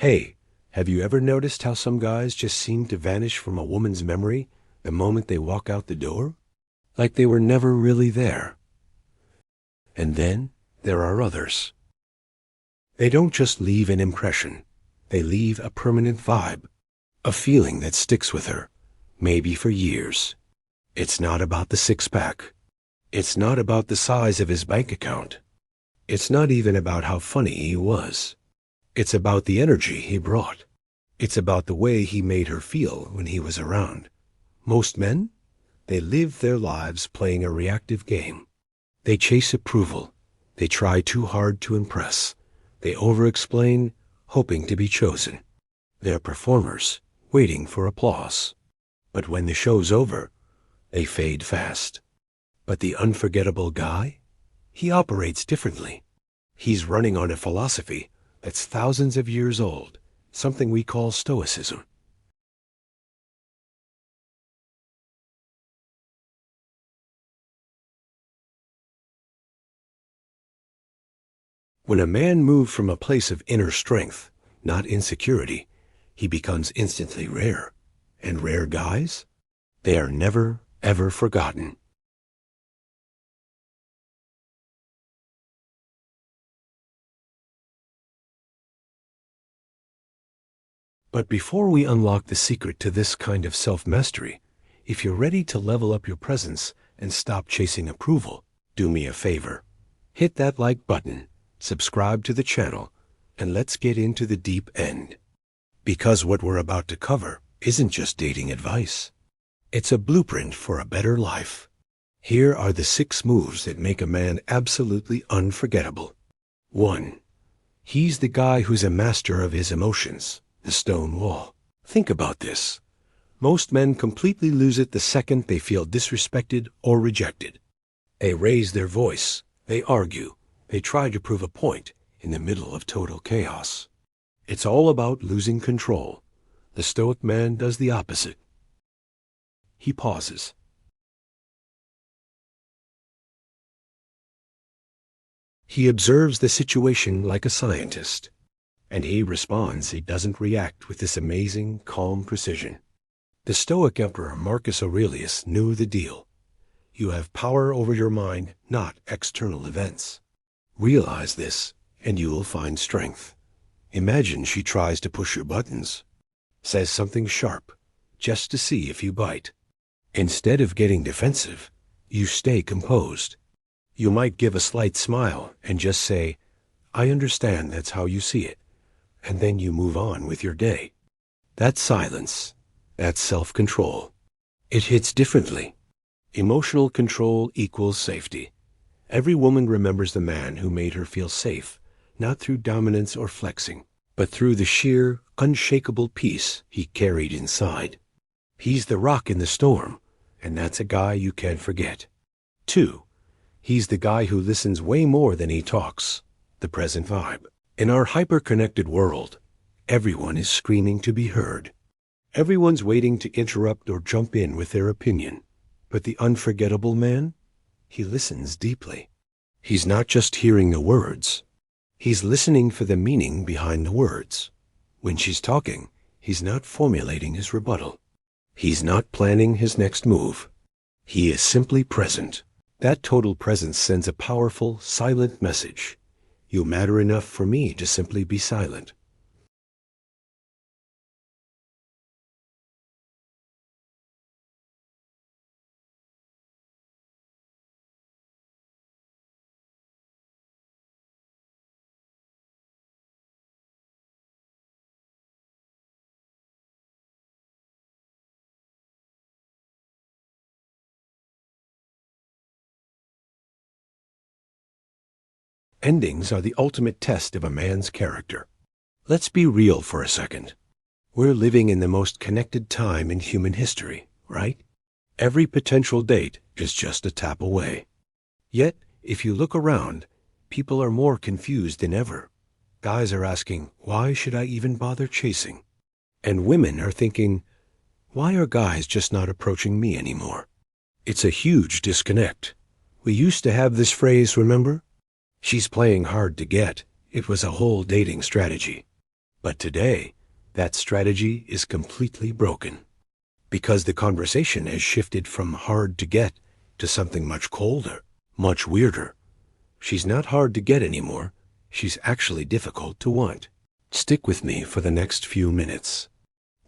Hey, have you ever noticed how some guys just seem to vanish from a woman's memory the moment they walk out the door? Like they were never really there. And then there are others. They don't just leave an impression. They leave a permanent vibe, a feeling that sticks with her, maybe for years. It's not about the six-pack. It's not about the size of his bank account. It's not even about how funny he was. It's about the energy he brought. It's about the way he made her feel when he was around. Most men, they live their lives playing a reactive game. They chase approval. They try too hard to impress. They over-explain, hoping to be chosen. They're performers, waiting for applause. But when the show's over, they fade fast. But the unforgettable guy? He operates differently. He's running on a philosophy that's thousands of years old, something we call stoicism. When a man moves from a place of inner strength, not insecurity, he becomes instantly rare. And rare guys? They are never, ever forgotten. But before we unlock the secret to this kind of self-mastery, if you're ready to level up your presence and stop chasing approval, do me a favor. Hit that like button, subscribe to the channel, and let's get into the deep end. Because what we're about to cover isn't just dating advice. It's a blueprint for a better life. Here are the 6 moves that make a man absolutely unforgettable. 1. He's the guy who's a master of his emotions. The stone wall. Think about this. Most men completely lose it the second they feel disrespected or rejected. They raise their voice. They argue. They try to prove a point in the middle of total chaos. It's all about losing control. The stoic man does the opposite. He pauses. He observes the situation like a scientist. And he responds. He doesn't react with this amazing, calm precision. The Stoic Emperor Marcus Aurelius knew the deal. You have power over your mind, not external events. Realize this, and you will find strength. Imagine she tries to push your buttons, says something sharp, just to see if you bite. Instead of getting defensive, you stay composed. You might give a slight smile and just say, "I understand that's how you see it." And then you move on with your day. That's silence. That's self-control. It hits differently. Emotional control equals safety. Every woman remembers the man who made her feel safe, not through dominance or flexing, but through the sheer, unshakable peace he carried inside. He's the rock in the storm, and that's a guy you can't forget. 2. He's the guy who listens way more than he talks. The present vibe. In our hyper-connected world, everyone is screaming to be heard. Everyone's waiting to interrupt or jump in with their opinion. But the unforgettable man? He listens deeply. He's not just hearing the words. He's listening for the meaning behind the words. When she's talking, he's not formulating his rebuttal. He's not planning his next move. He is simply present. That total presence sends a powerful, silent message. You matter enough for me to simply be silent. Endings are the ultimate test of a man's character. Let's be real for a second. We're living in the most connected time in human history, right? Every potential date is just a tap away. Yet, if you look around, people are more confused than ever. Guys are asking, why should I even bother chasing? And women are thinking, why are guys just not approaching me anymore? It's a huge disconnect. We used to have this phrase, remember? She's playing hard to get. It was a whole dating strategy. But today, that strategy is completely broken. Because the conversation has shifted from hard to get to something much colder, much weirder. She's not hard to get anymore. She's actually difficult to want. Stick with me for the next few minutes.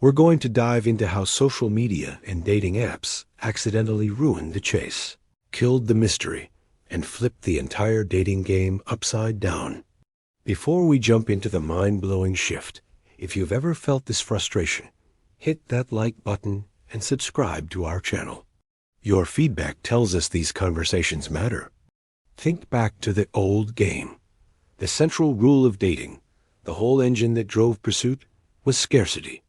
We're going to dive into how social media and dating apps accidentally ruined the chase, killed the mystery, and flipped the entire dating game upside down. Before we jump into the mind-blowing shift, if you've ever felt this frustration, hit that like button and subscribe to our channel. Your feedback tells us these conversations matter. Think back to the old game. The central rule of dating, the whole engine that drove pursuit, was scarcity.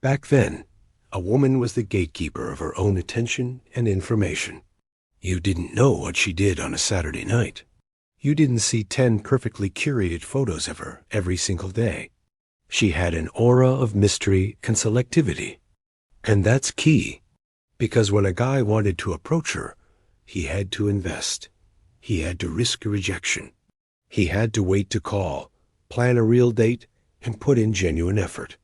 Back then, a woman was the gatekeeper of her own attention and information. You didn't know what she did on a Saturday night. You didn't see 10 perfectly curated photos of her every single day. She had an aura of mystery and selectivity. And that's key, because when a guy wanted to approach her, he had to invest. He had to risk a rejection. He had to wait to call, plan a real date, and put in genuine effort.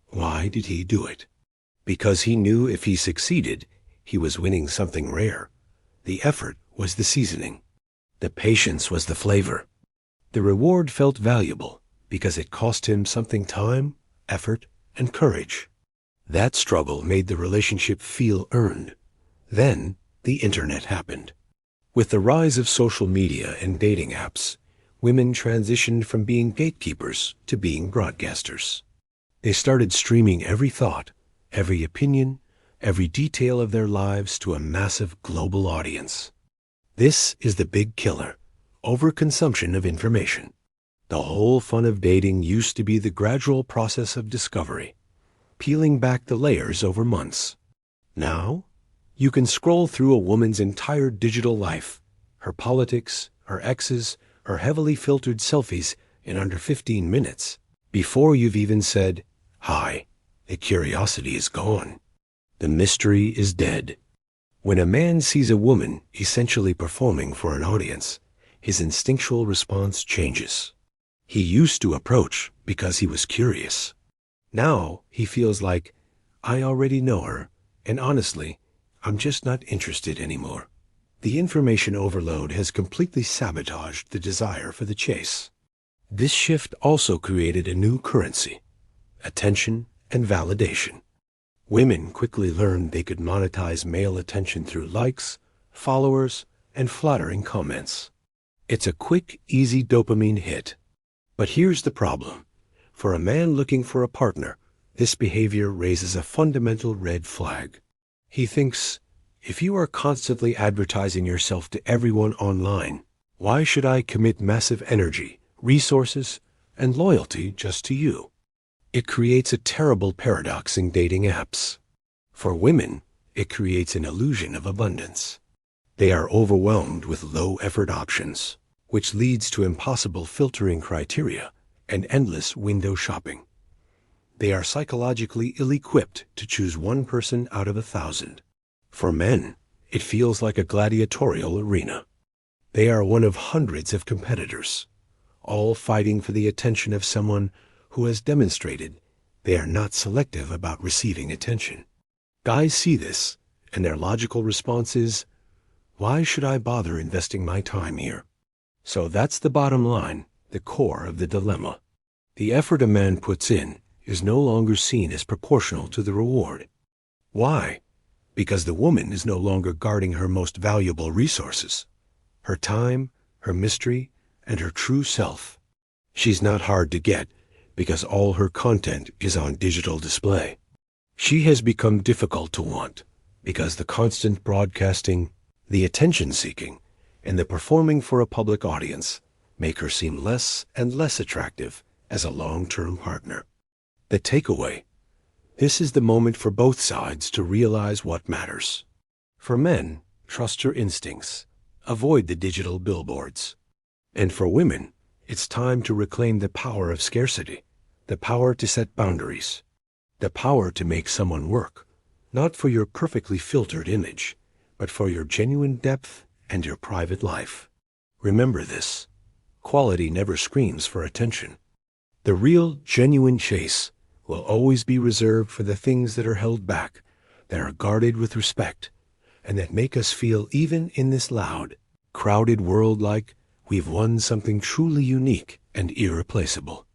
Why did he do it? Because he knew if he succeeded, he was winning something rare. The effort was the seasoning. The patience was the flavor. The reward felt valuable because it cost him something: time, effort, and courage. That struggle made the relationship feel earned. Then the internet happened. With the rise of social media and dating apps, women transitioned from being gatekeepers to being broadcasters. They started streaming every thought, every opinion, every detail of their lives to a massive global audience. This is the big killer: overconsumption of information. The whole fun of dating used to be the gradual process of discovery, peeling back the layers over months. Now, you can scroll through a woman's entire digital life, her politics, her exes, her heavily filtered selfies in under 15 minutes, before you've even said, "Hi." The curiosity is gone. The mystery is dead. When a man sees a woman essentially performing for an audience, his instinctual response changes. He used to approach because he was curious. Now he feels like, I already know her, and honestly, I'm just not interested anymore. The information overload has completely sabotaged the desire for the chase. This shift also created a new currency: attention and validation. Women quickly learned they could monetize male attention through likes, followers, and flattering comments. It's a quick, easy dopamine hit. But here's the problem. For a man looking for a partner, this behavior raises a fundamental red flag. He thinks, if you are constantly advertising yourself to everyone online, why should I commit massive energy, resources, and loyalty just to you? It creates a terrible paradox in dating apps. For women, it creates an illusion of abundance. They are overwhelmed with low-effort options, which leads to impossible filtering criteria and endless window shopping. They are psychologically ill-equipped to choose one person out of 1,000. For men, it feels like a gladiatorial arena. They are one of hundreds of competitors, all fighting for the attention of someone who has demonstrated they are not selective about receiving attention. Guys see this, and their logical response is, why should I bother investing my time here? So that's the bottom line, the core of the dilemma. The effort a man puts in is no longer seen as proportional to the reward. Why? Because the woman is no longer guarding her most valuable resources: her time, her mystery, and her true self. She's not hard to get because all her content is on digital display. She has become difficult to want because the constant broadcasting, the attention-seeking, and the performing for a public audience make her seem less and less attractive as a long-term partner. The takeaway: this is the moment for both sides to realize what matters. For men, trust your instincts. Avoid the digital billboards. And for women, it's time to reclaim the power of scarcity, the power to set boundaries, the power to make someone work, not for your perfectly filtered image, but for your genuine depth and your private life. Remember this: quality never screams for attention. The real, genuine chase will always be reserved for the things that are held back, that are guarded with respect, and that make us feel, even in this loud, crowded world, like we've won something truly unique and irreplaceable.